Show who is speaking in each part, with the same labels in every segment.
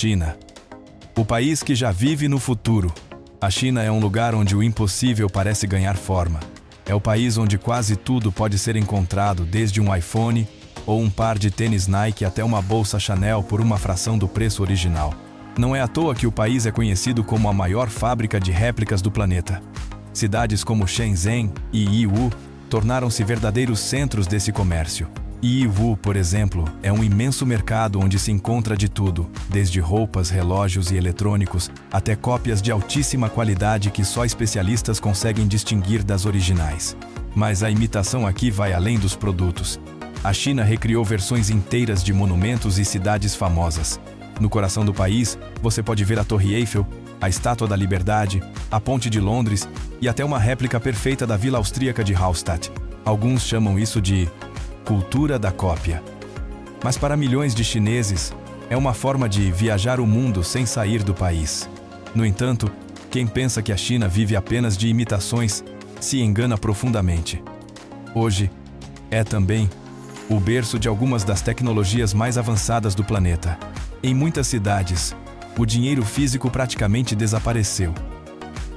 Speaker 1: China. O país que já vive no futuro. A China é um lugar onde o impossível parece ganhar forma. É o país onde quase tudo pode ser encontrado, desde um iPhone ou um par de tênis Nike até uma bolsa Chanel por uma fração do preço original. Não é à toa que o país é conhecido como a maior fábrica de réplicas do planeta. Cidades como Shenzhen e Yiwu tornaram-se verdadeiros centros desse comércio. Yiwu, por exemplo, é um imenso mercado onde se encontra de tudo, desde roupas, relógios e eletrônicos, até cópias de altíssima qualidade que só especialistas conseguem distinguir das originais. Mas a imitação aqui vai além dos produtos. A China recriou versões inteiras de monumentos e cidades famosas. No coração do país, você pode ver a Torre Eiffel, a Estátua da Liberdade, a Ponte de Londres e até uma réplica perfeita da Vila Austríaca de Hallstatt. Alguns chamam isso de cultura da cópia. Mas para milhões de chineses, é uma forma de viajar o mundo sem sair do país. No entanto, quem pensa que a China vive apenas de imitações se engana profundamente. Hoje, é também o berço de algumas das tecnologias mais avançadas do planeta. Em muitas cidades, o dinheiro físico praticamente desapareceu.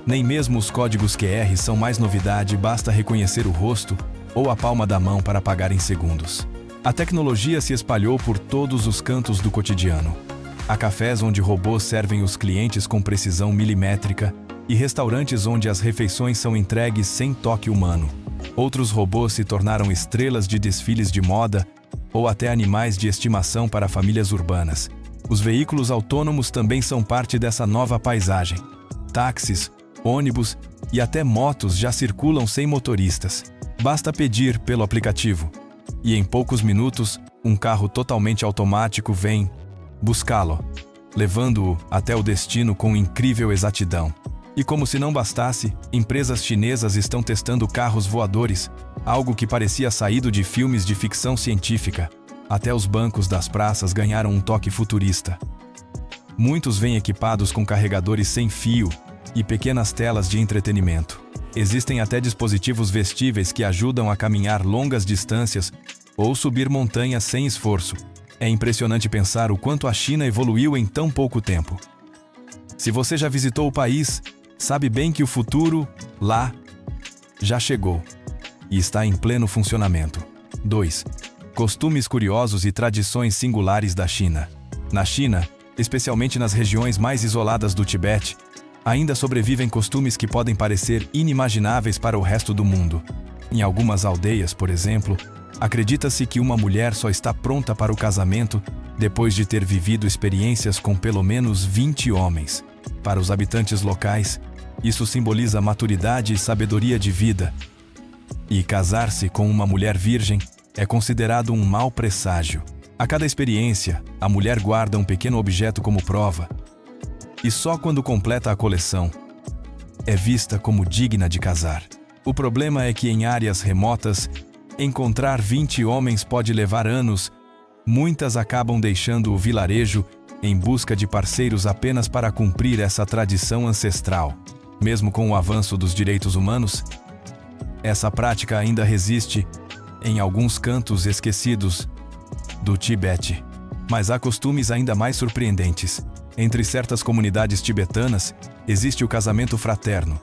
Speaker 1: Nem mesmo os códigos QR são mais novidade, basta reconhecer o rosto ou a palma da mão para pagar em segundos. A tecnologia se espalhou por todos os cantos do cotidiano. Há cafés onde robôs servem os clientes com precisão milimétrica e restaurantes onde as refeições são entregues sem toque humano. Outros robôs se tornaram estrelas de desfiles de moda ou até animais de estimação para famílias urbanas. Os veículos autônomos também são parte dessa nova paisagem. Táxis, ônibus e até motos já circulam sem motoristas. Basta pedir pelo aplicativo, e em poucos minutos, um carro totalmente automático vem buscá-lo, levando-o até o destino com incrível exatidão. E como se não bastasse, empresas chinesas estão testando carros voadores, algo que parecia saído de filmes de ficção científica. Até os bancos das praças ganharam um toque futurista. Muitos vêm equipados com carregadores sem fio e pequenas telas de entretenimento. Existem até dispositivos vestíveis que ajudam a caminhar longas distâncias ou subir montanhas sem esforço. É impressionante pensar o quanto a China evoluiu em tão pouco tempo. Se você já visitou o país, sabe bem que o futuro, lá, já chegou e está em pleno funcionamento. 2. Costumes curiosos e tradições singulares da China. Na China, especialmente nas regiões mais isoladas do Tibete, ainda sobrevivem costumes que podem parecer inimagináveis para o resto do mundo. Em algumas aldeias, por exemplo, acredita-se que uma mulher só está pronta para o casamento depois de ter vivido experiências com pelo menos 20 homens. Para os habitantes locais, isso simboliza maturidade e sabedoria de vida. E casar-se com uma mulher virgem é considerado um mau presságio. A cada experiência, a mulher guarda um pequeno objeto como prova, e só quando completa a coleção, é vista como digna de casar. O problema é que em áreas remotas, encontrar 20 homens pode levar anos. Muitas acabam deixando o vilarejo em busca de parceiros apenas para cumprir essa tradição ancestral. Mesmo com o avanço dos direitos humanos, essa prática ainda resiste em alguns cantos esquecidos do Tibete. Mas há costumes ainda mais surpreendentes. Entre certas comunidades tibetanas, existe o casamento fraterno,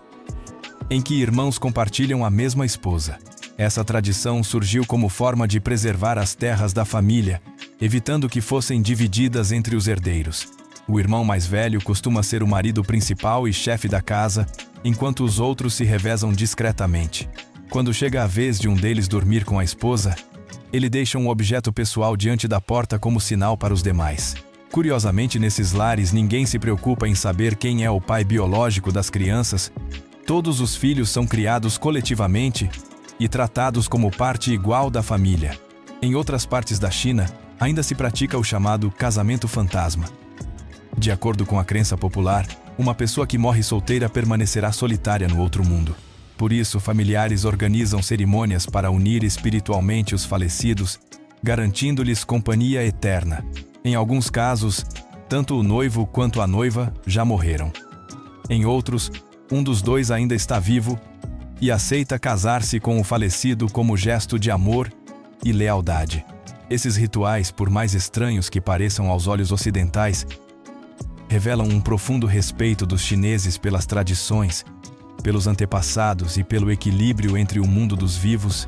Speaker 1: em que irmãos compartilham a mesma esposa. Essa tradição surgiu como forma de preservar as terras da família, evitando que fossem divididas entre os herdeiros. O irmão mais velho costuma ser o marido principal e chefe da casa, enquanto os outros se revezam discretamente. Quando chega a vez de um deles dormir com a esposa, ele deixa um objeto pessoal diante da porta como sinal para os demais. Curiosamente, nesses lares, ninguém se preocupa em saber quem é o pai biológico das crianças. Todos os filhos são criados coletivamente e tratados como parte igual da família. Em outras partes da China, ainda se pratica o chamado casamento fantasma. De acordo com a crença popular, uma pessoa que morre solteira permanecerá solitária no outro mundo. Por isso, familiares organizam cerimônias para unir espiritualmente os falecidos, garantindo-lhes companhia eterna. Em alguns casos, tanto o noivo quanto a noiva já morreram. Em outros, um dos dois ainda está vivo e aceita casar-se com o falecido como gesto de amor e lealdade. Esses rituais, por mais estranhos que pareçam aos olhos ocidentais, revelam um profundo respeito dos chineses pelas tradições, pelos antepassados e pelo equilíbrio entre o mundo dos vivos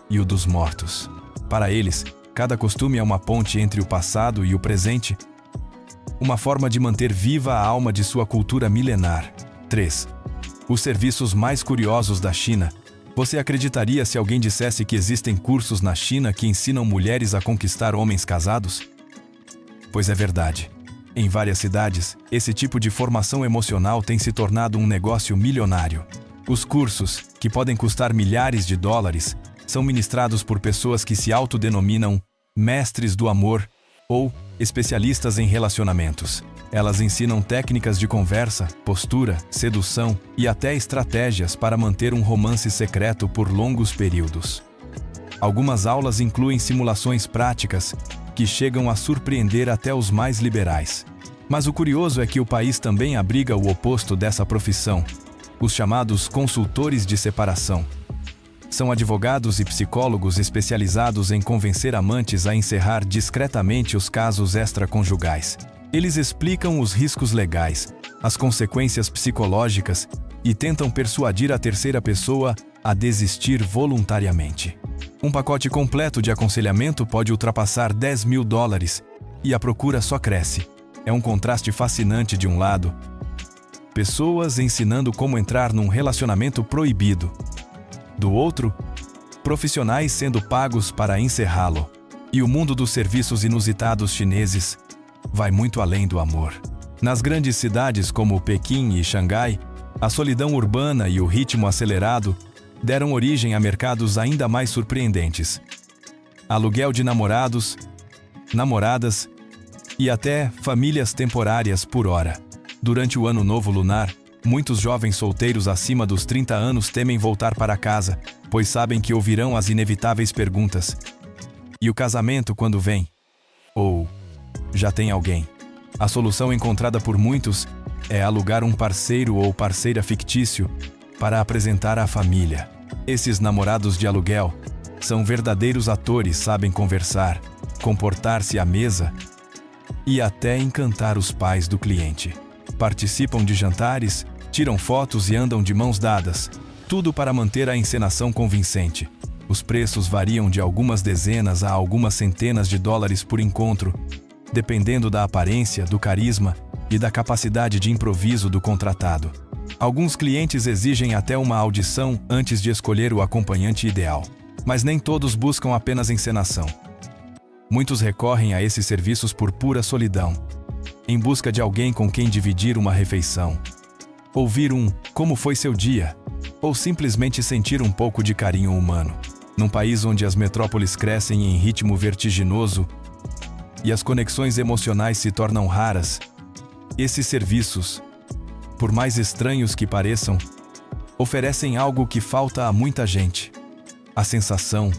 Speaker 1: e o dos mortos. Para eles, cada costume é uma ponte entre o passado e o presente, uma forma de manter viva a alma de sua cultura milenar. 3. Os serviços mais curiosos da China. Você acreditaria se alguém dissesse que existem cursos na China que ensinam mulheres a conquistar homens casados? Pois é verdade. Em várias cidades, esse tipo de formação emocional tem se tornado um negócio milionário. Os cursos, que podem custar milhares de dólares, são ministrados por pessoas que se autodenominam mestres do amor ou especialistas em relacionamentos. Elas ensinam técnicas de conversa, postura, sedução e até estratégias para manter um romance secreto por longos períodos. Algumas aulas incluem simulações práticas que chegam a surpreender até os mais liberais. Mas o curioso é que o país também abriga o oposto dessa profissão, os chamados consultores de separação. São advogados e psicólogos especializados em convencer amantes a encerrar discretamente os casos extraconjugais. Eles explicam os riscos legais, as consequências psicológicas e tentam persuadir a terceira pessoa a desistir voluntariamente. Um pacote completo de aconselhamento pode ultrapassar $10.000 e a procura só cresce. É um contraste fascinante de um lado, pessoas ensinando como entrar num relacionamento proibido. Do outro, profissionais sendo pagos para encerrá-lo. E o mundo dos serviços inusitados chineses vai muito além do amor. Nas grandes cidades como Pequim e Xangai, a solidão urbana e o ritmo acelerado deram origem a mercados ainda mais surpreendentes. Aluguel de namorados, namoradas e até famílias temporárias por hora. Durante o Ano Novo Lunar, muitos jovens solteiros acima dos 30 anos temem voltar para casa, pois sabem que ouvirão as inevitáveis perguntas: e o casamento quando vem? Ou já tem alguém? A solução encontrada por muitos é alugar um parceiro ou parceira fictício para apresentar à família. Esses namorados de aluguel são verdadeiros atores, sabem conversar, comportar-se à mesa e até encantar os pais do cliente. Participam de jantares, tiram fotos e andam de mãos dadas, tudo para manter a encenação convincente. Os preços variam de algumas dezenas a algumas centenas de dólares por encontro, dependendo da aparência, do carisma e da capacidade de improviso do contratado. Alguns clientes exigem até uma audição antes de escolher o acompanhante ideal. Mas nem todos buscam apenas encenação. Muitos recorrem a esses serviços por pura solidão, em busca de alguém com quem dividir uma refeição, ouvir um "como foi seu dia?" ou simplesmente sentir um pouco de carinho humano. Num país onde as metrópoles crescem em ritmo vertiginoso e as conexões emocionais se tornam raras, esses serviços, por mais estranhos que pareçam, oferecem algo que falta a muita gente: a sensação,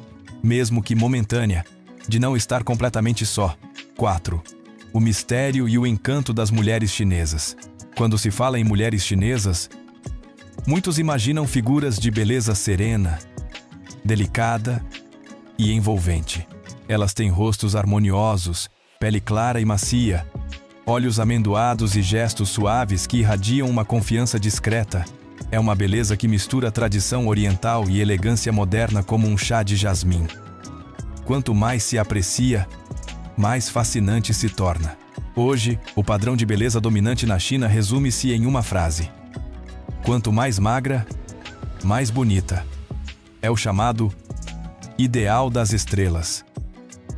Speaker 1: mesmo que momentânea, de não estar completamente só. 4. O mistério e o encanto das mulheres chinesas. Quando se fala em mulheres chinesas, muitos imaginam figuras de beleza serena, delicada e envolvente. Elas têm rostos harmoniosos, pele clara e macia, olhos amendoados e gestos suaves que irradiam uma confiança discreta. É uma beleza que mistura tradição oriental e elegância moderna como um chá de jasmim. Quanto mais se aprecia, mais fascinante se torna. Hoje, o padrão de beleza dominante na China resume-se em uma frase: quanto mais magra, mais bonita. É o chamado ideal das estrelas,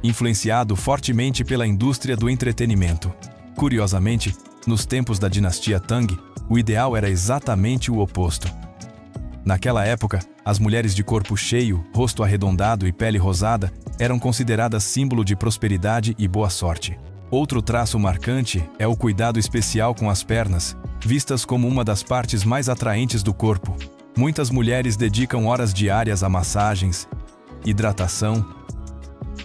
Speaker 1: influenciado fortemente pela indústria do entretenimento. Curiosamente, nos tempos da dinastia Tang, o ideal era exatamente o oposto. Naquela época, as mulheres de corpo cheio, rosto arredondado e pele rosada eram consideradas símbolo de prosperidade e boa sorte. Outro traço marcante é o cuidado especial com as pernas, vistas como uma das partes mais atraentes do corpo. Muitas mulheres dedicam horas diárias a massagens, hidratação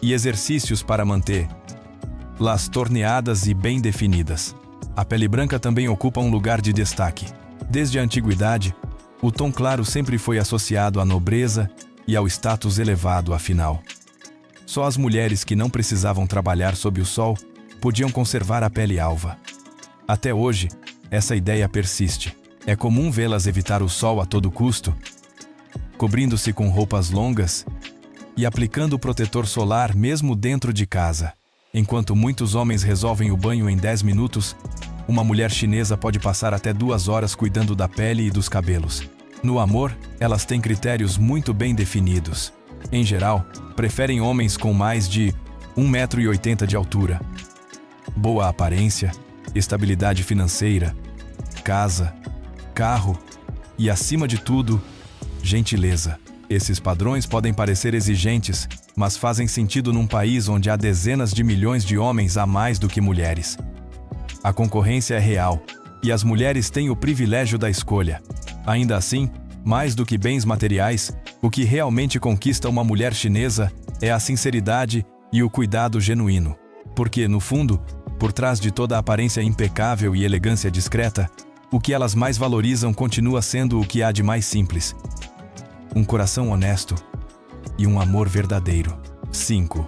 Speaker 1: e exercícios para manter-las torneadas e bem definidas. A pele branca também ocupa um lugar de destaque. Desde a antiguidade, o tom claro sempre foi associado à nobreza e ao status elevado, afinal. Só as mulheres que não precisavam trabalhar sob o sol podiam conservar a pele alva. Até hoje, essa ideia persiste. É comum vê-las evitar o sol a todo custo, cobrindo-se com roupas longas e aplicando protetor solar mesmo dentro de casa. Enquanto muitos homens resolvem o banho em 10 minutos, uma mulher chinesa pode passar até 2 horas cuidando da pele e dos cabelos. No amor, elas têm critérios muito bem definidos. Em geral, preferem homens com mais de 1,80 m de altura, boa aparência, estabilidade financeira, casa, carro e, acima de tudo, gentileza. Esses padrões podem parecer exigentes, mas fazem sentido num país onde há dezenas de milhões de homens a mais do que mulheres. A concorrência é real, e as mulheres têm o privilégio da escolha. Ainda assim, mais do que bens materiais, o que realmente conquista uma mulher chinesa é a sinceridade e o cuidado genuíno. Porque, no fundo, por trás de toda a aparência impecável e elegância discreta, o que elas mais valorizam continua sendo o que há de mais simples: um coração honesto e um amor verdadeiro. 5.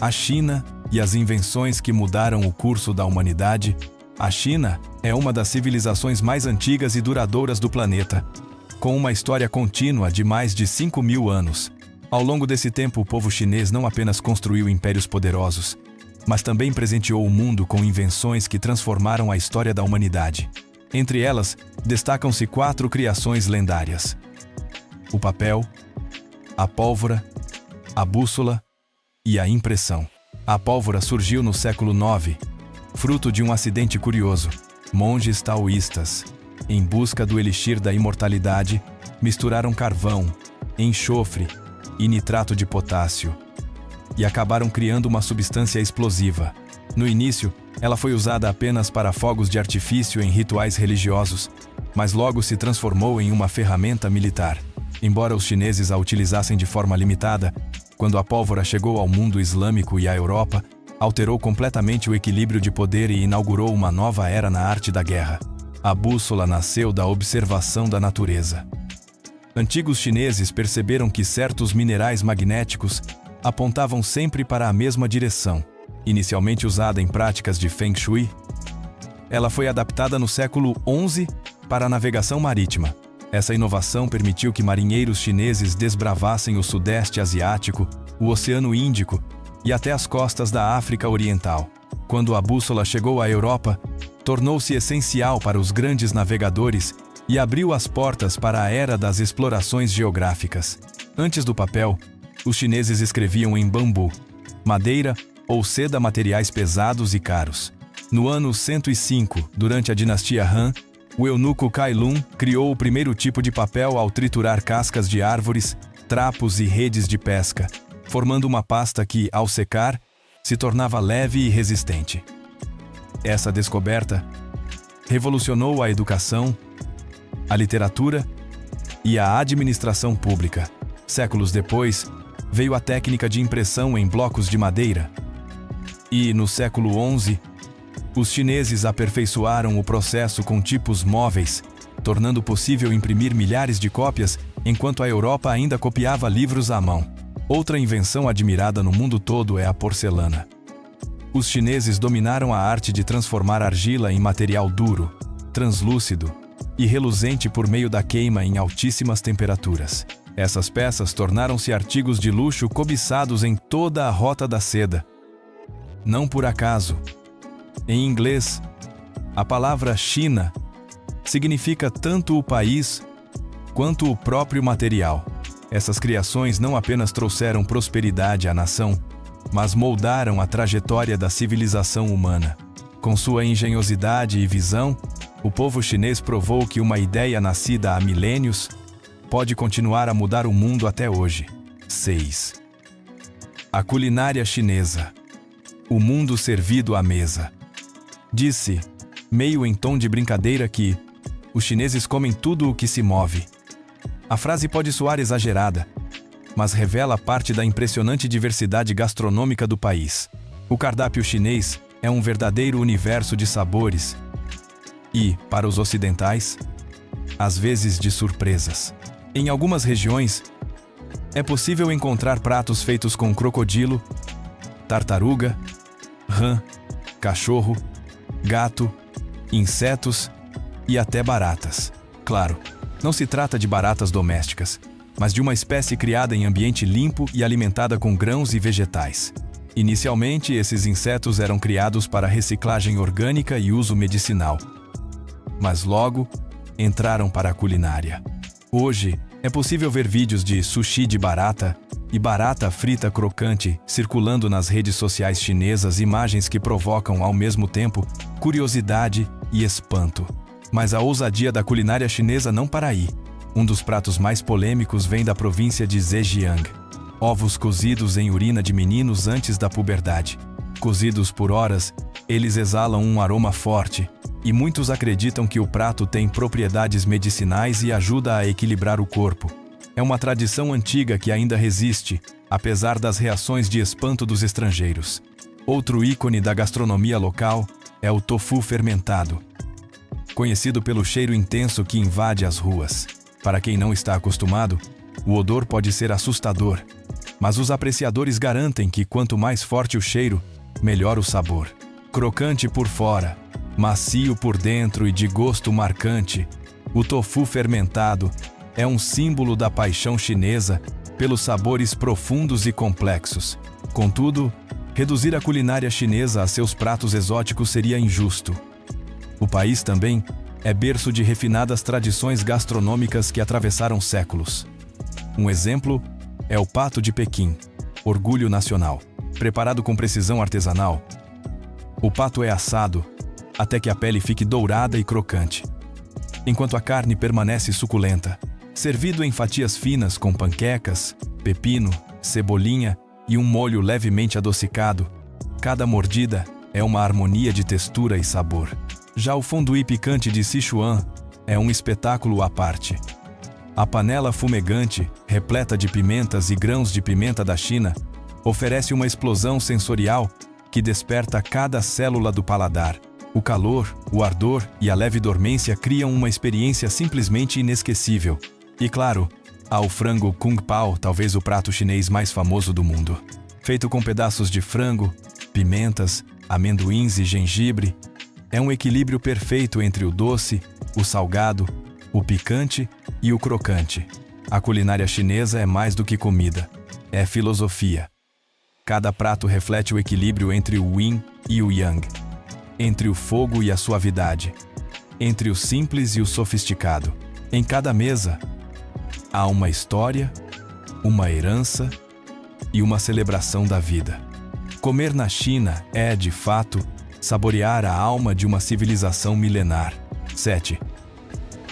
Speaker 1: A China e as invenções que mudaram o curso da humanidade. A China é uma das civilizações mais antigas e duradouras do planeta, com uma história contínua de mais de 5.000 anos. Ao longo desse tempo, o povo chinês não apenas construiu impérios poderosos, mas também presenteou o mundo com invenções que transformaram a história da humanidade. Entre elas, destacam-se 4 criações lendárias: o papel, a pólvora, a bússola e a impressão. A pólvora surgiu no século IX, fruto de um acidente curioso. Monges taoístas, em busca do elixir da imortalidade, misturaram carvão, enxofre e nitrato de potássio e acabaram criando uma substância explosiva. No início, ela foi usada apenas para fogos de artifício em rituais religiosos, mas logo se transformou em uma ferramenta militar. Embora os chineses a utilizassem de forma limitada, quando a pólvora chegou ao mundo islâmico e à Europa, alterou completamente o equilíbrio de poder e inaugurou uma nova era na arte da guerra. A bússola nasceu da observação da natureza. Antigos chineses perceberam que certos minerais magnéticos apontavam sempre para a mesma direção. Inicialmente usada em práticas de Feng Shui, ela foi adaptada no século XI para a navegação marítima. Essa inovação permitiu que marinheiros chineses desbravassem o Sudeste Asiático, o Oceano Índico e até as costas da África Oriental. Quando a bússola chegou à Europa, tornou-se essencial para os grandes navegadores e abriu as portas para a era das explorações geográficas. Antes do papel, os chineses escreviam em bambu, madeira ou seda, materiais pesados e caros. No ano 105, durante a dinastia Han, o eunuco Cai Lun criou o primeiro tipo de papel ao triturar cascas de árvores, trapos e redes de pesca, formando uma pasta que, ao secar, se tornava leve e resistente. Essa descoberta revolucionou a educação, a literatura e a administração pública. Séculos depois, veio a técnica de impressão em blocos de madeira. E, no século XI, os chineses aperfeiçoaram o processo com tipos móveis, tornando possível imprimir milhares de cópias, enquanto a Europa ainda copiava livros à mão. Outra invenção admirada no mundo todo é a porcelana. Os chineses dominaram a arte de transformar argila em material duro, translúcido e reluzente por meio da queima em altíssimas temperaturas. Essas peças tornaram-se artigos de luxo cobiçados em toda a Rota da Seda. Não por acaso, em inglês, a palavra China significa tanto o país quanto o próprio material. Essas criações não apenas trouxeram prosperidade à nação, mas moldaram a trajetória da civilização humana. Com sua engenhosidade e visão, o povo chinês provou que uma ideia nascida há milênios pode continuar a mudar o mundo até hoje. 6. A culinária chinesa. O mundo servido à mesa. Disse, meio em tom de brincadeira, que os chineses comem tudo o que se move. A frase pode soar exagerada, mas revela parte da impressionante diversidade gastronômica do país. O cardápio chinês é um verdadeiro universo de sabores e, para os ocidentais, às vezes de surpresas. Em algumas regiões, é possível encontrar pratos feitos com crocodilo, tartaruga, rã, cachorro gato, insetos e até baratas. Claro, não se trata de baratas domésticas, mas de uma espécie criada em ambiente limpo e alimentada com grãos e vegetais. Inicialmente, esses insetos eram criados para reciclagem orgânica e uso medicinal, mas logo entraram para a culinária. Hoje, é possível ver vídeos de sushi de barata e barata frita crocante circulando nas redes sociais chinesas, imagens que provocam ao mesmo tempo curiosidade e espanto. Mas a ousadia da culinária chinesa não para aí. Um dos pratos mais polêmicos vem da província de Zhejiang. Ovos cozidos em urina de meninos antes da puberdade. Cozidos por horas, eles exalam um aroma forte, e muitos acreditam que o prato tem propriedades medicinais e ajuda a equilibrar o corpo. É uma tradição antiga que ainda resiste, apesar das reações de espanto dos estrangeiros. Outro ícone da gastronomia local é o tofu fermentado, conhecido pelo cheiro intenso que invade as ruas. Para quem não está acostumado, o odor pode ser assustador, mas os apreciadores garantem que quanto mais forte o cheiro, melhor o sabor. Crocante por fora, macio por dentro e de gosto marcante, o tofu fermentado é um símbolo da paixão chinesa pelos sabores profundos e complexos. Contudo, reduzir a culinária chinesa a seus pratos exóticos seria injusto. O país também é berço de refinadas tradições gastronômicas que atravessaram séculos. Um exemplo é o pato de Pequim, orgulho nacional. Preparado com precisão artesanal, o pato é assado até que a pele fique dourada e crocante, enquanto a carne permanece suculenta. Servido em fatias finas com panquecas, pepino, cebolinha e um molho levemente adocicado, cada mordida é uma harmonia de textura e sabor. Já o fondue picante de Sichuan é um espetáculo à parte. A panela fumegante, repleta de pimentas e grãos de pimenta da China, oferece uma explosão sensorial que desperta cada célula do paladar. O calor, o ardor e a leve dormência criam uma experiência simplesmente inesquecível. E claro, há o frango Kung Pao, talvez o prato chinês mais famoso do mundo. Feito com pedaços de frango, pimentas, amendoins e gengibre, é um equilíbrio perfeito entre o doce, o salgado, o picante e o crocante. A culinária chinesa é mais do que comida, é filosofia. Cada prato reflete o equilíbrio entre o yin e o yang, entre o fogo e a suavidade, entre o simples e o sofisticado. Em cada mesa, há uma história, uma herança e uma celebração da vida. Comer na China é, de fato, saborear a alma de uma civilização milenar. 7.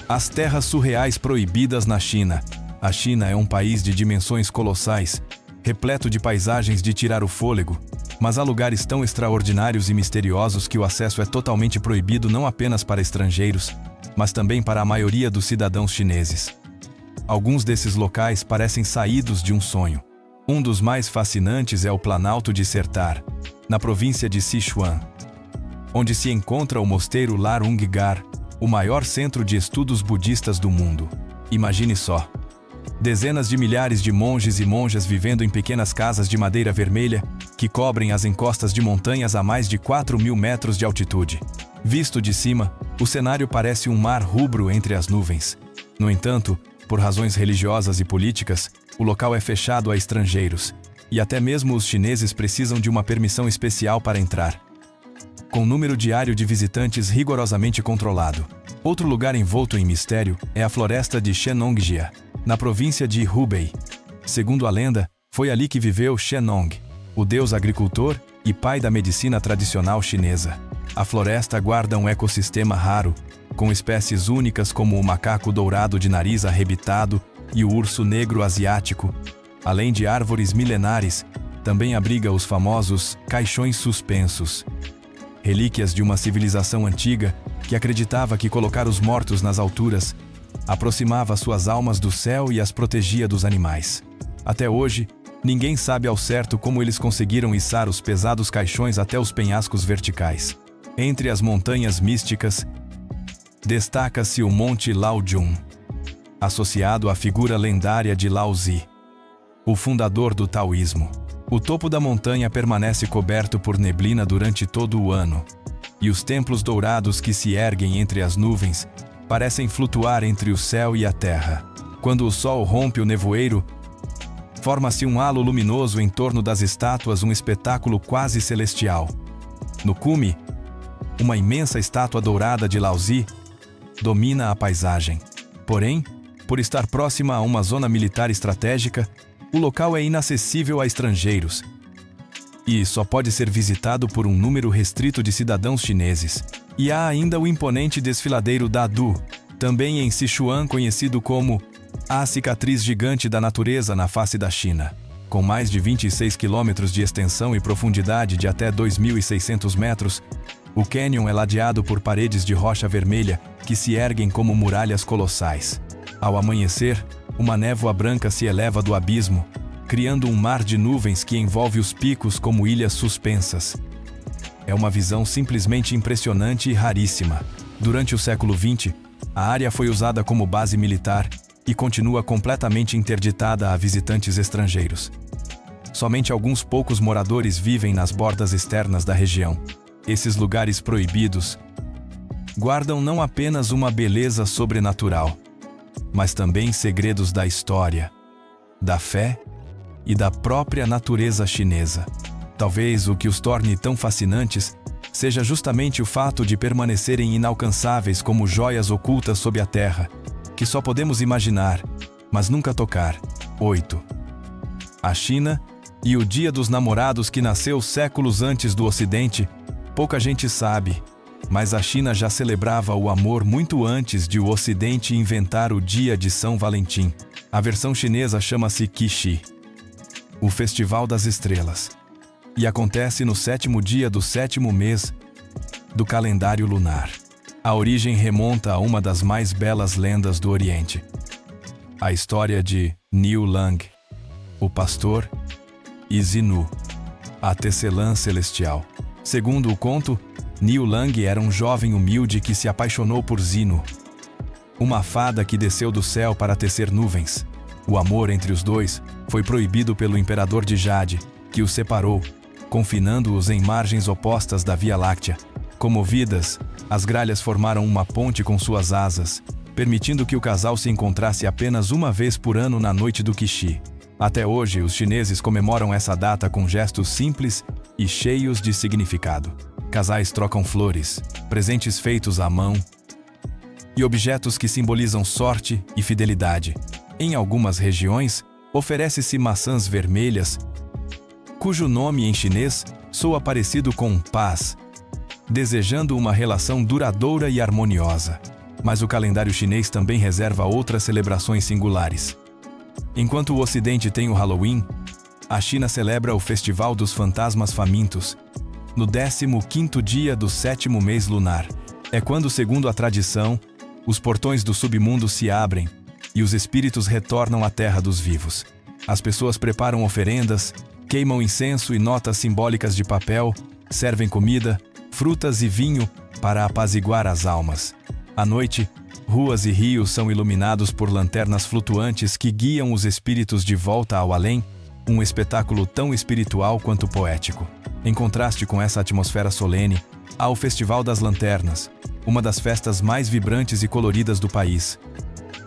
Speaker 1: As terras surreais proibidas na China. A China é um país de dimensões colossais, repleto de paisagens de tirar o fôlego, mas há lugares tão extraordinários e misteriosos que o acesso é totalmente proibido não apenas para estrangeiros, mas também para a maioria dos cidadãos chineses. Alguns desses locais parecem saídos de um sonho. Um dos mais fascinantes é o Planalto de Sertar, na província de Sichuan, onde se encontra o mosteiro Larunggar, o maior centro de estudos budistas do mundo. Imagine só. Dezenas de milhares de monges e monjas vivendo em pequenas casas de madeira vermelha que cobrem as encostas de montanhas a mais de 4.000 metros de altitude. Visto de cima, o cenário parece um mar rubro entre as nuvens. No entanto, por razões religiosas e políticas, o local é fechado a estrangeiros, e até mesmo os chineses precisam de uma permissão especial para entrar, com número diário de visitantes rigorosamente controlado. Outro lugar envolto em mistério é a floresta de Shennongjia, na província de Hubei. Segundo a lenda, foi ali que viveu Shennong, o deus agricultor e pai da medicina tradicional chinesa. A floresta guarda um ecossistema raro, com espécies únicas como o macaco dourado de nariz arrebitado e o urso negro asiático. Além de árvores milenares, também abriga os famosos caixões suspensos, relíquias de uma civilização antiga que acreditava que colocar os mortos nas alturas aproximava suas almas do céu e as protegia dos animais. Até hoje, ninguém sabe ao certo como eles conseguiram içar os pesados caixões até os penhascos verticais. Entre as montanhas místicas, destaca-se o Monte Laojun, associado à figura lendária de Lao Zi, o fundador do taoísmo. O topo da montanha permanece coberto por neblina durante todo o ano, e os templos dourados que se erguem entre as nuvens parecem flutuar entre o céu e a terra. Quando o sol rompe o nevoeiro, forma-se um halo luminoso em torno das estátuas, um espetáculo quase celestial. No cume, uma imensa estátua dourada de Laozi domina a paisagem. Porém, por estar próxima a uma zona militar estratégica, o local é inacessível a estrangeiros e só pode ser visitado por um número restrito de cidadãos chineses. E há ainda o imponente desfiladeiro Dadu, também em Sichuan conhecido como a cicatriz gigante da natureza na face da China. Com mais de 26 quilômetros de extensão e profundidade de até 2.600 metros, o cânion é ladeado por paredes de rocha vermelha que se erguem como muralhas colossais. Ao amanhecer, uma névoa branca se eleva do abismo, criando um mar de nuvens que envolve os picos como ilhas suspensas. É uma visão simplesmente impressionante e raríssima. Durante o século XX, a área foi usada como base militar e continua completamente interditada a visitantes estrangeiros. Somente alguns poucos moradores vivem nas bordas externas da região. Esses lugares proibidos guardam não apenas uma beleza sobrenatural, mas também segredos da história, da fé e da própria natureza chinesa. Talvez o que os torne tão fascinantes seja justamente o fato de permanecerem inalcançáveis como joias ocultas sob a terra, que só podemos imaginar, mas nunca tocar. 8. A China e o Dia dos Namorados, que nasceu séculos antes do Ocidente, pouca gente sabe, mas a China já celebrava o amor muito antes de o Ocidente inventar o Dia de São Valentim. A versão chinesa chama-se Qixi, o Festival das Estrelas, e acontece no 7º dia do 7º mês do calendário lunar. A origem remonta a uma das mais belas lendas do Oriente, a história de Niu Lang, o pastor, e Zinu, a tecelã celestial. Segundo o conto, Niu Lang era um jovem humilde que se apaixonou por Zinu, uma fada que desceu do céu para tecer nuvens. O amor entre os dois foi proibido pelo imperador de Jade, que os separou, confinando-os em margens opostas da Via Láctea. Comovidas, as gralhas formaram uma ponte com suas asas, permitindo que o casal se encontrasse apenas uma vez por ano na noite do Qixi. Até hoje, os chineses comemoram essa data com gestos simples e cheios de significado. Casais trocam flores, presentes feitos à mão e objetos que simbolizam sorte e fidelidade. Em algumas regiões, oferece-se maçãs vermelhas, cujo nome em chinês soa parecido com paz, desejando uma relação duradoura e harmoniosa. Mas o calendário chinês também reserva outras celebrações singulares. Enquanto o Ocidente tem o Halloween, a China celebra o Festival dos Fantasmas Famintos, no 15º dia do 7º mês lunar. É quando, segundo a tradição, os portões do submundo se abrem e os espíritos retornam à terra dos vivos. As pessoas preparam oferendas, queimam incenso e notas simbólicas de papel, servem comida, frutas e vinho para apaziguar as almas. À noite, ruas e rios são iluminados por lanternas flutuantes que guiam os espíritos de volta ao além, um espetáculo tão espiritual quanto poético. Em contraste com essa atmosfera solene, há o Festival das Lanternas, uma das festas mais vibrantes e coloridas do país.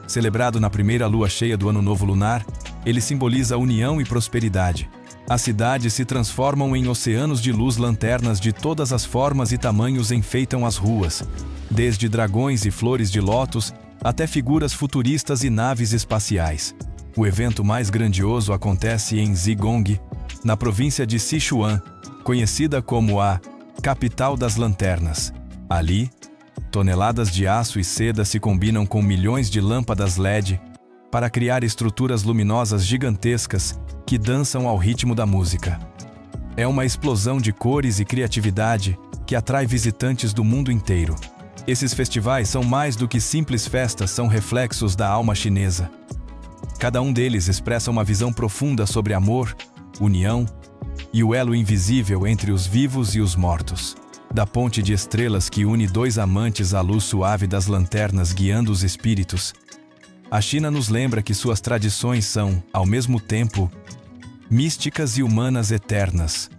Speaker 1: Celebrado na primeira lua cheia do Ano Novo Lunar, ele simboliza união e prosperidade. As cidades se transformam em oceanos de luz, lanternas de todas as formas e tamanhos enfeitam as ruas, desde dragões e flores de lótus até figuras futuristas e naves espaciais. O evento mais grandioso acontece em Zigong, na província de Sichuan, conhecida como a capital das lanternas. Ali, toneladas de aço e seda se combinam com milhões de lâmpadas LED para criar estruturas luminosas gigantescas que dançam ao ritmo da música. É uma explosão de cores e criatividade que atrai visitantes do mundo inteiro. Esses festivais são mais do que simples festas, são reflexos da alma chinesa. Cada um deles expressa uma visão profunda sobre amor, união e o elo invisível entre os vivos e os mortos. Da ponte de estrelas que une dois amantes à luz suave das lanternas guiando os espíritos, a China nos lembra que suas tradições são, ao mesmo tempo, místicas e humanas eternas,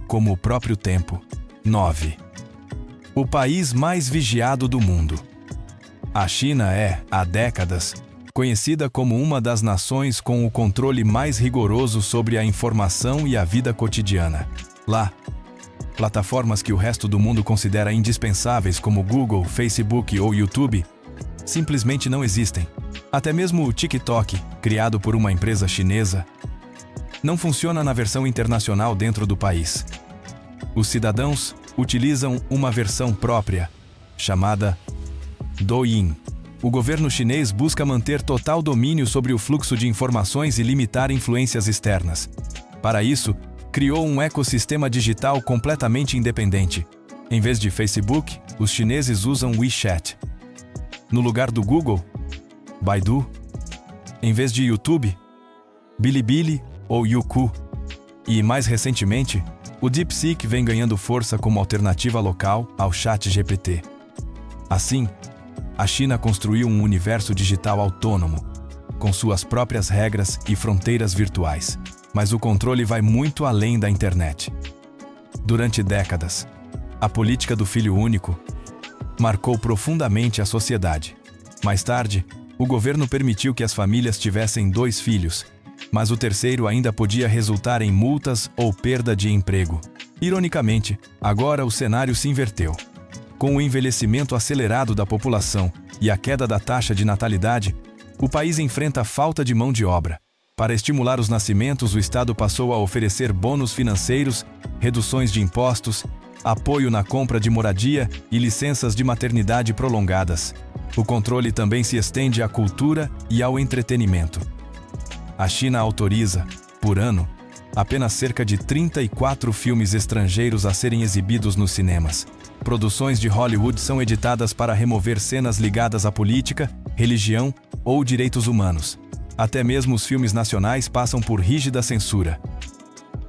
Speaker 1: como o próprio tempo. 9. O país mais vigiado do mundo. A China é, há décadas, conhecida como uma das nações com o controle mais rigoroso sobre a informação e a vida cotidiana. Lá, plataformas que o resto do mundo considera indispensáveis como Google, Facebook ou YouTube simplesmente não existem. Até mesmo o TikTok, criado por uma empresa chinesa, não funciona na versão internacional dentro do país. Os cidadãos utilizam uma versão própria, chamada Douyin. O governo chinês busca manter total domínio sobre o fluxo de informações e limitar influências externas. Para isso, criou um ecossistema digital completamente independente. Em vez de Facebook, os chineses usam WeChat. No lugar do Google, Baidu. Em vez de YouTube, Bilibili ou Youku. E, mais recentemente, o DeepSeek vem ganhando força como alternativa local ao ChatGPT. Assim, a China construiu um universo digital autônomo, com suas próprias regras e fronteiras virtuais. Mas o controle vai muito além da internet. Durante décadas, a política do filho único marcou profundamente a sociedade. Mais tarde, o governo permitiu que as famílias tivessem 2 filhos, mas o terceiro ainda podia resultar em multas ou perda de emprego. Ironicamente, agora o cenário se inverteu. Com o envelhecimento acelerado da população e a queda da taxa de natalidade, o país enfrenta falta de mão de obra. Para estimular os nascimentos, o Estado passou a oferecer bônus financeiros, reduções de impostos, apoio na compra de moradia e licenças de maternidade prolongadas. O controle também se estende à cultura e ao entretenimento. A China autoriza, por ano, apenas cerca de 34 filmes estrangeiros a serem exibidos nos cinemas. Produções de Hollywood são editadas para remover cenas ligadas à política, religião ou direitos humanos. Até mesmo os filmes nacionais passam por rígida censura.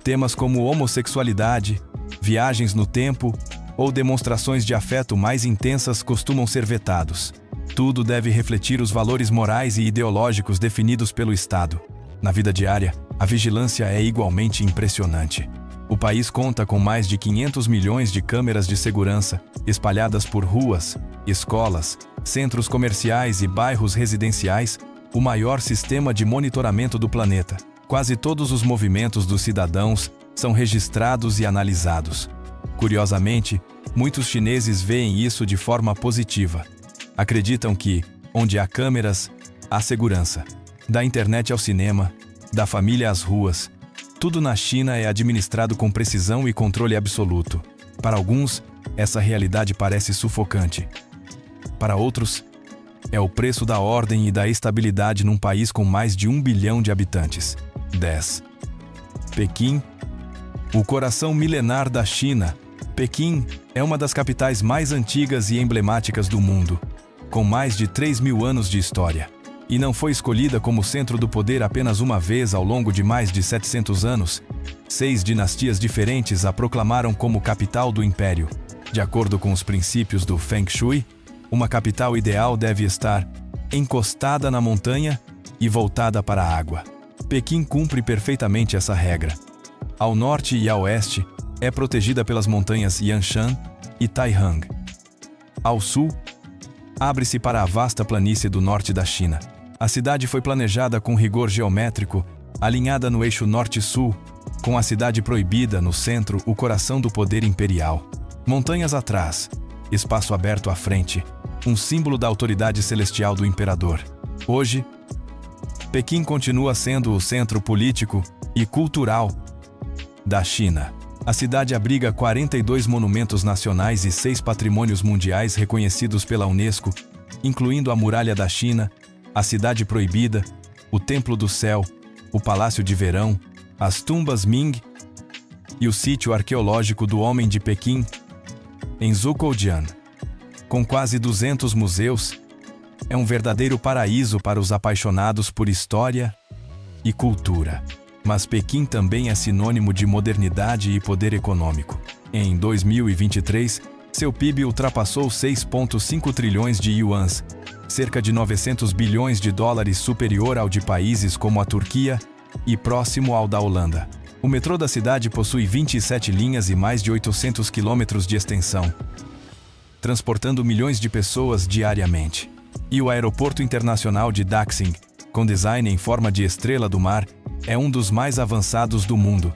Speaker 1: Temas como homossexualidade, viagens no tempo ou demonstrações de afeto mais intensas costumam ser vetados. Tudo deve refletir os valores morais e ideológicos definidos pelo Estado. Na vida diária, a vigilância é igualmente impressionante. O país conta com mais de 500 milhões de câmeras de segurança, espalhadas por ruas, escolas, centros comerciais e bairros residenciais, o maior sistema de monitoramento do planeta. Quase todos os movimentos dos cidadãos são registrados e analisados. Curiosamente, muitos chineses veem isso de forma positiva. Acreditam que, onde há câmeras, há segurança. Da internet ao cinema, da família às ruas, tudo na China é administrado com precisão e controle absoluto. Para alguns, essa realidade parece sufocante. Para outros, é o preço da ordem e da estabilidade num país com mais de 1 bilhão de habitantes. 10. Pequim, o coração milenar da China. Pequim é uma das capitais mais antigas e emblemáticas do mundo, com mais de 3.000 anos de história. E não foi escolhida como centro do poder apenas uma vez ao longo de mais de 700 anos. 6 dinastias diferentes a proclamaram como capital do império. De acordo com os princípios do Feng Shui, uma capital ideal deve estar encostada na montanha e voltada para a água. Pequim cumpre perfeitamente essa regra. Ao norte e a oeste, é protegida pelas montanhas Yanshan e Taihang. Ao sul, abre-se para a vasta planície do norte da China. A cidade foi planejada com rigor geométrico, alinhada no eixo norte-sul, com a cidade proibida no centro, o coração do poder imperial. Montanhas atrás, espaço aberto à frente, um símbolo da autoridade celestial do imperador. Hoje, Pequim continua sendo o centro político e cultural da China. A cidade abriga 42 monumentos nacionais e 6 patrimônios mundiais reconhecidos pela Unesco, incluindo a Muralha da China, a Cidade Proibida, o Templo do Céu, o Palácio de Verão, as tumbas Ming e o sítio arqueológico do Homem de Pequim, em Zhucojian. Com quase 200 museus, é um verdadeiro paraíso para os apaixonados por história e cultura. Mas Pequim também é sinônimo de modernidade e poder econômico. Em 2023, seu PIB ultrapassou 6,5 trilhões de yuans, cerca de 900 bilhões de dólares, superior ao de países como a Turquia, e próximo ao da Holanda. O metrô da cidade possui 27 linhas e mais de 800 quilômetros de extensão, transportando milhões de pessoas diariamente. E o Aeroporto Internacional de Daxing, com design em forma de estrela do mar, é um dos mais avançados do mundo,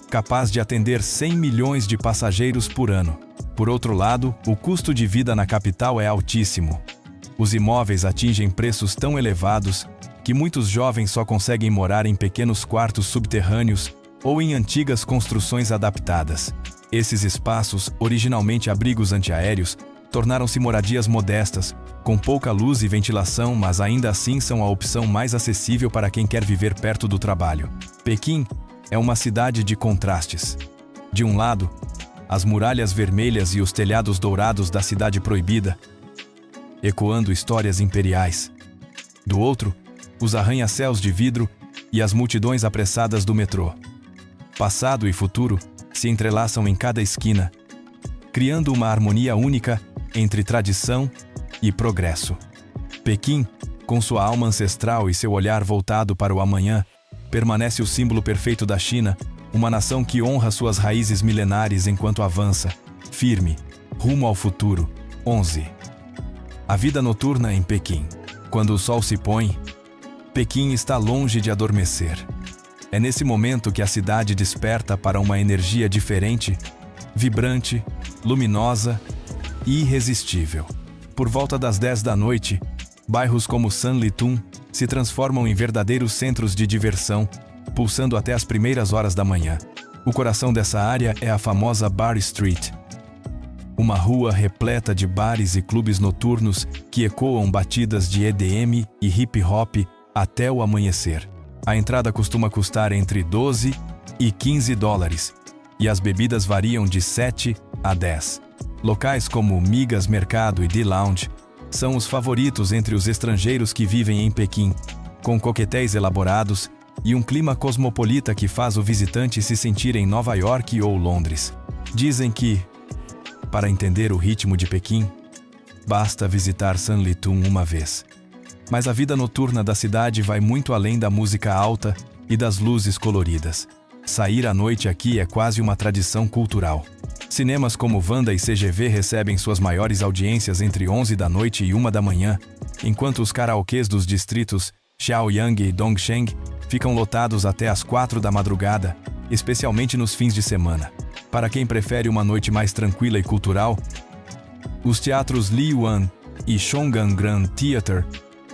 Speaker 1: capaz de atender 100 milhões de passageiros por ano. Por outro lado, o custo de vida na capital é altíssimo. Os imóveis atingem preços tão elevados que muitos jovens só conseguem morar em pequenos quartos subterrâneos ou em antigas construções adaptadas. Esses espaços, originalmente abrigos antiaéreos, tornaram-se moradias modestas, com pouca luz e ventilação, mas ainda assim são a opção mais acessível para quem quer viver perto do trabalho. Pequim é uma cidade de contrastes. De um lado, as muralhas vermelhas e os telhados dourados da cidade proibida, ecoando histórias imperiais. Do outro, os arranha-céus de vidro e as multidões apressadas do metrô. Passado e futuro se entrelaçam em cada esquina, criando uma harmonia única entre tradição e progresso. Pequim, com sua alma ancestral e seu olhar voltado para o amanhã, permanece o símbolo perfeito da China, uma nação que honra suas raízes milenares enquanto avança, firme, rumo ao futuro. 11. A vida noturna em Pequim. Quando o sol se põe, Pequim está longe de adormecer. É nesse momento que a cidade desperta para uma energia diferente, vibrante, luminosa e irresistível. Por volta das 10 da noite, bairros como Sanlitun se transformam em verdadeiros centros de diversão, pulsando até as primeiras horas da manhã. O coração dessa área é a famosa Bar Street, uma rua repleta de bares e clubes noturnos que ecoam batidas de EDM e hip-hop até o amanhecer. A entrada costuma custar entre 12 e 15 dólares, e as bebidas variam de 7 a 10. Locais como Migas Mercado e The Lounge são os favoritos entre os estrangeiros que vivem em Pequim, com coquetéis elaborados e um clima cosmopolita que faz o visitante se sentir em Nova York ou Londres. Dizem que, para entender o ritmo de Pequim, basta visitar Sanlitun uma vez. Mas a vida noturna da cidade vai muito além da música alta e das luzes coloridas. Sair à noite aqui é quase uma tradição cultural. Cinemas como Wanda e CGV recebem suas maiores audiências entre 11 da noite e 1 da manhã, enquanto os karaokês dos distritos Xiaoyang e Dongsheng ficam lotados até as 4 da madrugada, especialmente nos fins de semana. Para quem prefere uma noite mais tranquila e cultural, os teatros Liyuan e Shongan Grand Theatre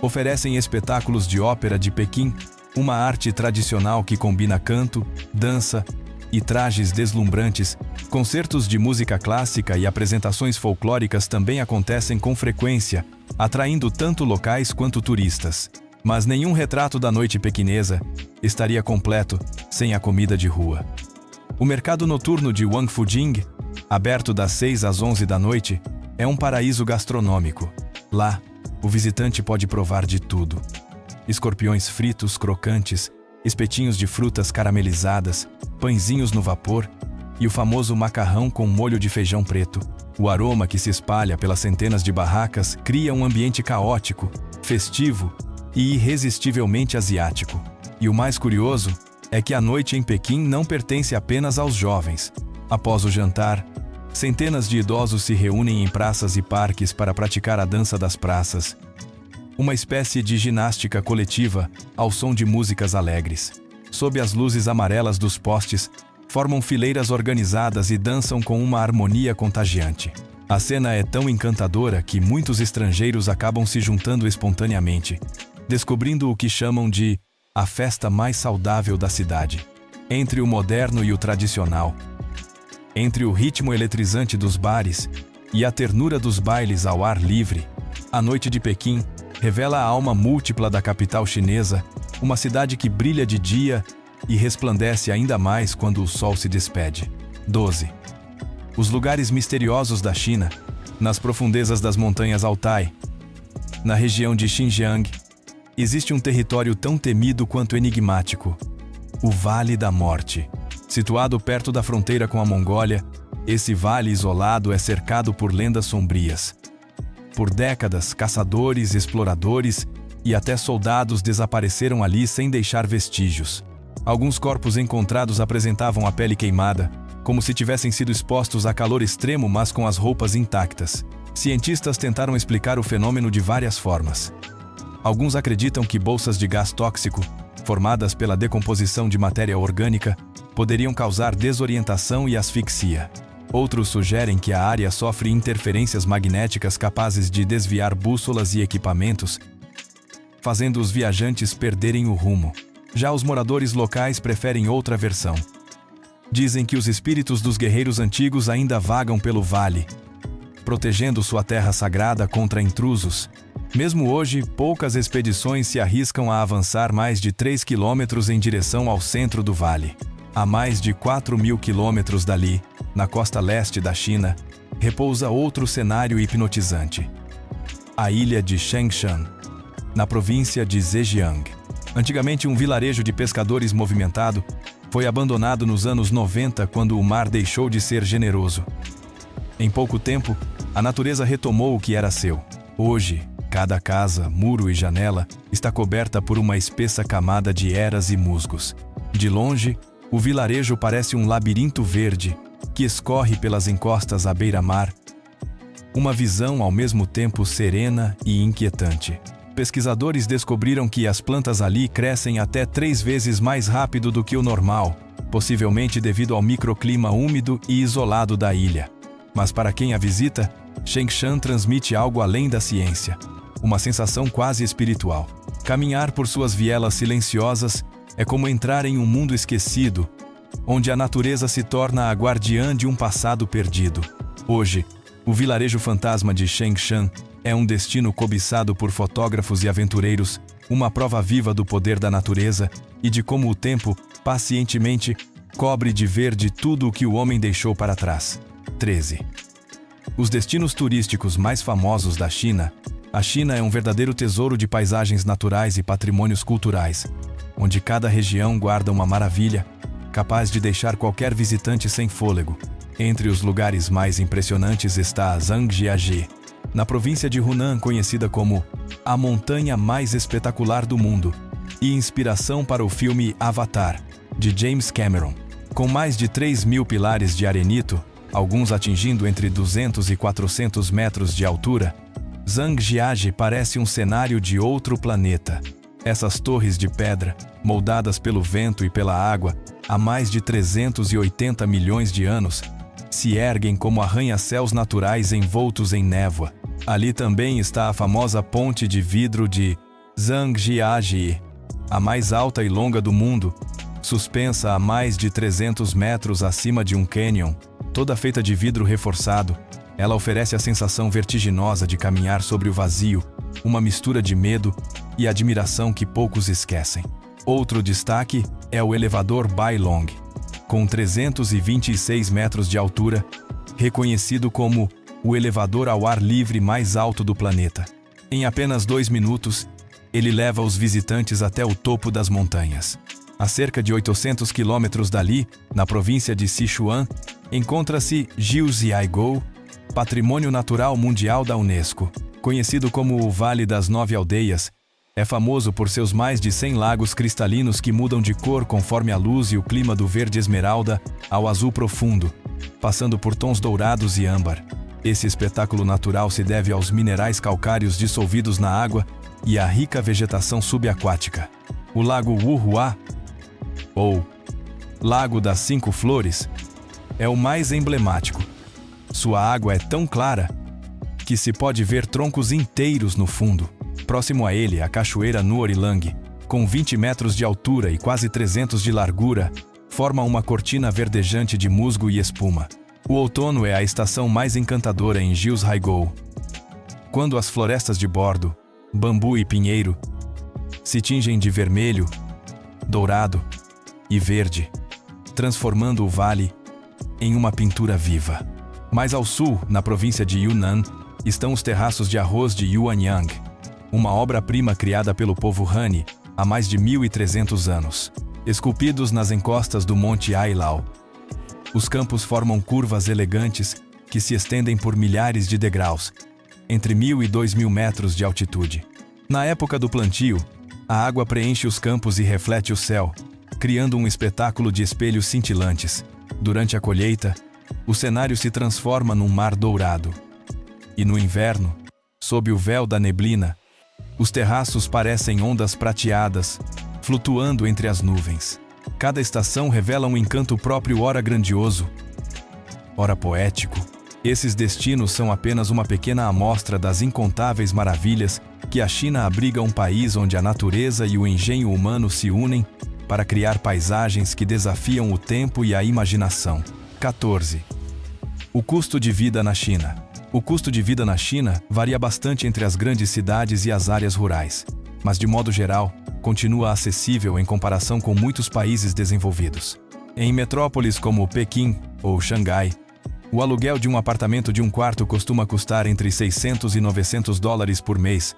Speaker 1: oferecem espetáculos de ópera de Pequim, uma arte tradicional que combina canto, dança e trajes deslumbrantes. Concertos de música clássica e apresentações folclóricas também acontecem com frequência, atraindo tanto locais quanto turistas. Mas nenhum retrato da noite pequinesa estaria completo sem a comida de rua. O mercado noturno de Wangfujing, aberto das 6 às 11 da noite, é um paraíso gastronômico. Lá, o visitante pode provar de tudo: escorpiões fritos crocantes, espetinhos de frutas caramelizadas, pãezinhos no vapor e o famoso macarrão com molho de feijão preto. O aroma que se espalha pelas centenas de barracas cria um ambiente caótico, festivo e irresistivelmente asiático. E o mais curioso é que a noite em Pequim não pertence apenas aos jovens. Após o jantar, centenas de idosos se reúnem em praças e parques para praticar a dança das praças, uma espécie de ginástica coletiva ao som de músicas alegres. Sob as luzes amarelas dos postes, formam fileiras organizadas e dançam com uma harmonia contagiante. A cena é tão encantadora que muitos estrangeiros acabam se juntando espontaneamente, descobrindo o que chamam de a festa mais saudável da cidade. Entre o moderno e o tradicional, entre o ritmo eletrizante dos bares e a ternura dos bailes ao ar livre, a noite de Pequim revela a alma múltipla da capital chinesa, uma cidade que brilha de dia e resplandece ainda mais quando o sol se despede. 12. Os lugares misteriosos da China, nas profundezas das montanhas Altai, na região de Xinjiang, existe um território tão temido quanto enigmático: o Vale da Morte. Situado perto da fronteira com a Mongólia, esse vale isolado é cercado por lendas sombrias. Por décadas, caçadores, exploradores e até soldados desapareceram ali sem deixar vestígios. Alguns corpos encontrados apresentavam a pele queimada, como se tivessem sido expostos a calor extremo, mas com as roupas intactas. Cientistas tentaram explicar o fenômeno de várias formas. Alguns acreditam que bolsas de gás tóxico, formadas pela decomposição de matéria orgânica, poderiam causar desorientação e asfixia. Outros sugerem que a área sofre interferências magnéticas capazes de desviar bússolas e equipamentos, fazendo os viajantes perderem o rumo. Já os moradores locais preferem outra versão. Dizem que os espíritos dos guerreiros antigos ainda vagam pelo vale, protegendo sua terra sagrada contra intrusos. Mesmo hoje, poucas expedições se arriscam a avançar mais de 3 quilômetros em direção ao centro do vale. A mais de 4.000 quilômetros dali, na costa leste da China, repousa outro cenário hipnotizante. A ilha de Shengshan, na província de Zhejiang. Antigamente um vilarejo de pescadores movimentado, foi abandonado nos anos 90 quando o mar deixou de ser generoso. Em pouco tempo, a natureza retomou o que era seu. Hoje, cada casa, muro e janela está coberta por uma espessa camada de eras e musgos. De longe, o vilarejo parece um labirinto verde que escorre pelas encostas à beira-mar, uma visão ao mesmo tempo serena e inquietante. Pesquisadores descobriram que as plantas ali crescem até 3 vezes mais rápido do que o normal, possivelmente devido ao microclima úmido e isolado da ilha. Mas para quem a visita, Shengshan transmite algo além da ciência, uma sensação quase espiritual. Caminhar por suas vielas silenciosas é como entrar em um mundo esquecido, onde a natureza se torna a guardiã de um passado perdido. Hoje, o vilarejo fantasma de Shengshan é um destino cobiçado por fotógrafos e aventureiros, uma prova viva do poder da natureza e de como o tempo, pacientemente, cobre de verde tudo o que o homem deixou para trás. 13. Os destinos turísticos mais famosos da China. A China é um verdadeiro tesouro de paisagens naturais e patrimônios culturais, onde cada região guarda uma maravilha, capaz de deixar qualquer visitante sem fôlego. Entre os lugares mais impressionantes está Zhangjiajie, na província de Hunan, conhecida como a montanha mais espetacular do mundo, e inspiração para o filme Avatar, de James Cameron. Com mais de 3.000 pilares de arenito, alguns atingindo entre 200 e 400 metros de altura, Zhangjiajie parece um cenário de outro planeta. Essas torres de pedra, moldadas pelo vento e pela água há mais de 380 milhões de anos, se erguem como arranha-céus naturais envoltos em névoa. Ali também está a famosa ponte de vidro de Zhangjiajie, a mais alta e longa do mundo, suspensa a mais de 300 metros acima de um cânion, toda feita de vidro reforçado. Ela oferece a sensação vertiginosa de caminhar sobre o vazio, uma mistura de medo e admiração que poucos esquecem. Outro destaque é o elevador Bai Long, com 326 metros de altura, reconhecido como o elevador ao ar livre mais alto do planeta. Em apenas 2 minutos, ele leva os visitantes até o topo das montanhas. A cerca de 800 quilômetros dali, na província de Sichuan, encontra-se Jiuzhaigou, Patrimônio Natural Mundial da Unesco. Conhecido como o Vale das 9 Aldeias, é famoso por seus mais de 100 lagos cristalinos que mudam de cor conforme a luz e o clima do verde esmeralda ao azul profundo, passando por tons dourados e âmbar. Esse espetáculo natural se deve aos minerais calcários dissolvidos na água e à rica vegetação subaquática. O Lago Wuhua, ou Lago das 5 Flores, é o mais emblemático. Sua água é tão clara que se pode ver troncos inteiros no fundo. Próximo a ele, a cachoeira Nuorilang, com 20 metros de altura e quase 300 de largura, forma uma cortina verdejante de musgo e espuma. O outono é a estação mais encantadora em Jiuzhaigou, quando as florestas de bordo, bambu e pinheiro, se tingem de vermelho, dourado e verde, transformando o vale em uma pintura viva. Mais ao sul, na província de Yunnan, estão os terraços de arroz de Yuanyang, uma obra-prima criada pelo povo Han há mais de 1.300 anos. Esculpidos nas encostas do Monte Ailau, os campos formam curvas elegantes que se estendem por milhares de degraus, entre 1.000 e 2.000 metros de altitude. Na época do plantio, a água preenche os campos e reflete o céu, criando um espetáculo de espelhos cintilantes. Durante a colheita, o cenário se transforma num mar dourado. E no inverno, sob o véu da neblina, os terraços parecem ondas prateadas, flutuando entre as nuvens. Cada estação revela um encanto próprio, ora grandioso, ora poético. Esses destinos são apenas uma pequena amostra das incontáveis maravilhas que a China abriga, um país onde a natureza e o engenho humano se unem para criar paisagens que desafiam o tempo e a imaginação. 14. O custo de vida na China. O custo de vida na China varia bastante entre as grandes cidades e as áreas rurais, mas de modo geral, continua acessível em comparação com muitos países desenvolvidos. Em metrópoles como Pequim ou Xangai, o aluguel de um apartamento de um quarto costuma custar entre $600 e $900 por mês,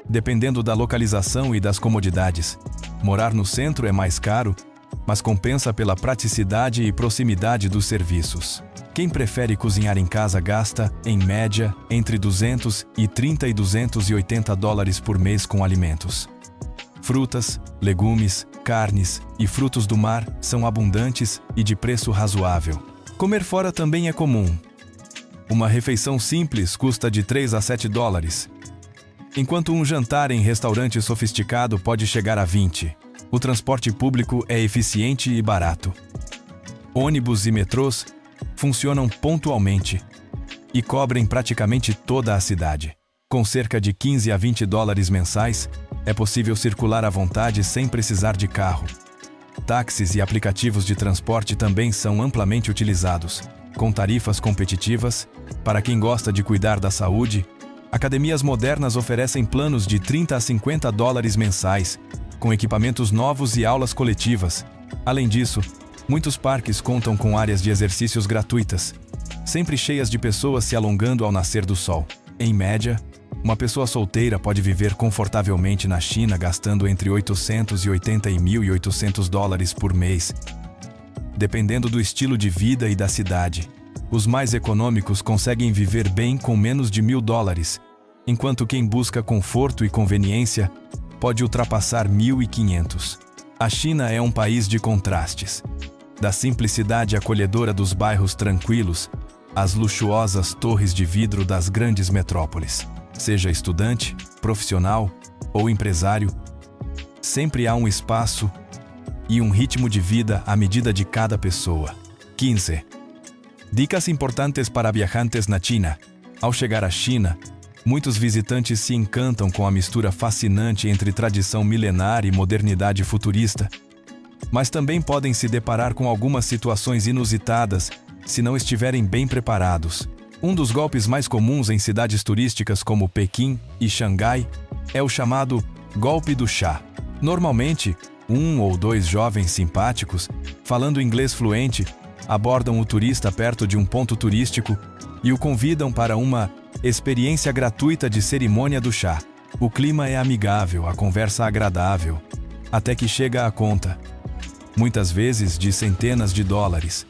Speaker 1: dependendo da localização e das comodidades. Morar no centro é mais caro, mas compensa pela praticidade e proximidade dos serviços. Quem prefere cozinhar em casa gasta, em média, entre $230 e $280 por mês com alimentos. Frutas, legumes, carnes e frutos do mar são abundantes e de preço razoável. Comer fora também é comum. Uma refeição simples custa de $3 a $7, enquanto um jantar em restaurante sofisticado pode chegar a $20. O transporte público é eficiente e barato. Ônibus e metrôs funcionam pontualmente e cobrem praticamente toda a cidade. Com cerca de $15 a $20 mensais, é possível circular à vontade sem precisar de carro. Táxis e aplicativos de transporte também são amplamente utilizados, com tarifas competitivas. Para quem gosta de cuidar da saúde, academias modernas oferecem planos de $30 a $50 mensais, com equipamentos novos e aulas coletivas. Além disso, muitos parques contam com áreas de exercícios gratuitas, sempre cheias de pessoas se alongando ao nascer do sol. Em média, uma pessoa solteira pode viver confortavelmente na China gastando entre $880 e $1.800 por mês, dependendo do estilo de vida e da cidade. Os mais econômicos conseguem viver bem com menos de $1.000, enquanto quem busca conforto e conveniência pode ultrapassar $1.500. A China é um país de contrastes. Da simplicidade acolhedora dos bairros tranquilos às luxuosas torres de vidro das grandes metrópoles. Seja estudante, profissional ou empresário, sempre há um espaço e um ritmo de vida à medida de cada pessoa. 15. Dicas importantes para viajantes na China. Ao chegar à China, muitos visitantes se encantam com a mistura fascinante entre tradição milenar e modernidade futurista, mas também podem se deparar com algumas situações inusitadas se não estiverem bem preparados. Um dos golpes mais comuns em cidades turísticas como Pequim e Xangai é o chamado golpe do chá. Normalmente, um ou dois jovens simpáticos, falando inglês fluente, abordam o turista perto de um ponto turístico e o convidam para uma experiência gratuita de cerimônia do chá. O clima é amigável, a conversa agradável, até que chega a conta, muitas vezes de centenas de dólares.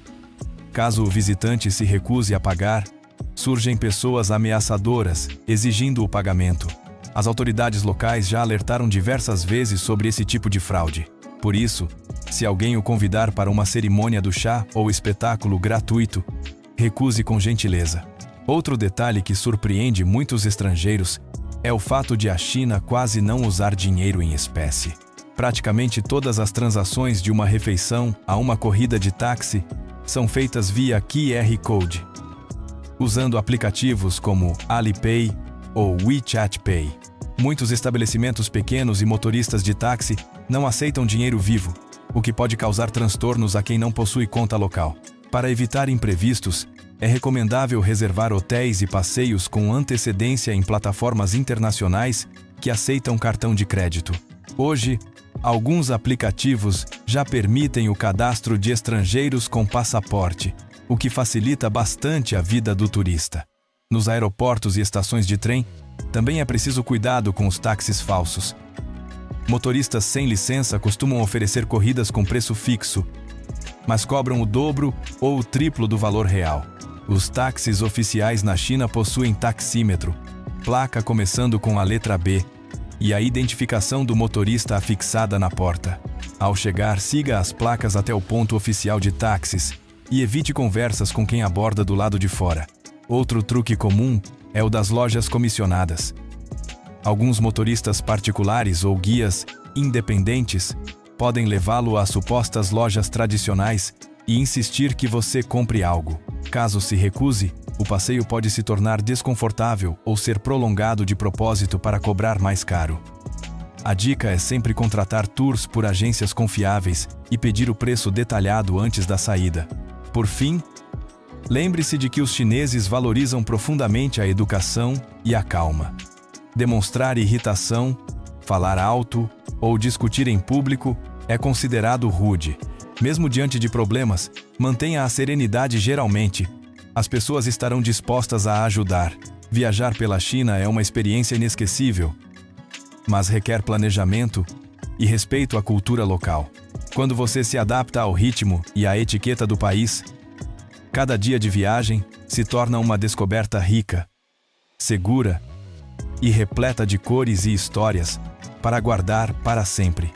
Speaker 1: Caso o visitante se recuse a pagar, surgem pessoas ameaçadoras, exigindo o pagamento. As autoridades locais já alertaram diversas vezes sobre esse tipo de fraude. Por isso, se alguém o convidar para uma cerimônia do chá ou espetáculo gratuito, recuse com gentileza. Outro detalhe que surpreende muitos estrangeiros é o fato de a China quase não usar dinheiro em espécie. Praticamente todas as transações de uma refeição a uma corrida de táxi são feitas via QR Code, usando aplicativos como Alipay ou WeChat Pay. Muitos estabelecimentos pequenos e motoristas de táxi não aceitam dinheiro vivo, o que pode causar transtornos a quem não possui conta local. Para evitar imprevistos, é recomendável reservar hotéis e passeios com antecedência em plataformas internacionais que aceitam cartão de crédito. Hoje, alguns aplicativos já permitem o cadastro de estrangeiros com passaporte, o que facilita bastante a vida do turista. Nos aeroportos e estações de trem, também é preciso cuidado com os táxis falsos. Motoristas sem licença costumam oferecer corridas com preço fixo, mas cobram o dobro ou o triplo do valor real. Os táxis oficiais na China possuem taxímetro, placa começando com a letra B, e a identificação do motorista afixada na porta. Ao chegar, siga as placas até o ponto oficial de táxis e evite conversas com quem aborda do lado de fora. Outro truque comum é o das lojas comissionadas. Alguns motoristas particulares ou guias independentes podem levá-lo a supostas lojas tradicionais e insistir que você compre algo. Caso se recuse, o passeio pode se tornar desconfortável ou ser prolongado de propósito para cobrar mais caro. A dica é sempre contratar tours por agências confiáveis e pedir o preço detalhado antes da saída. Por fim, lembre-se de que os chineses valorizam profundamente a educação e a calma. Demonstrar irritação, falar alto ou discutir em público é considerado rude. Mesmo diante de problemas, mantenha a serenidade. Geralmente, as pessoas estarão dispostas a ajudar. Viajar pela China é uma experiência inesquecível, mas requer planejamento e respeito à cultura local. Quando você se adapta ao ritmo e à etiqueta do país, cada dia de viagem se torna uma descoberta rica, segura e repleta de cores e histórias para guardar para sempre.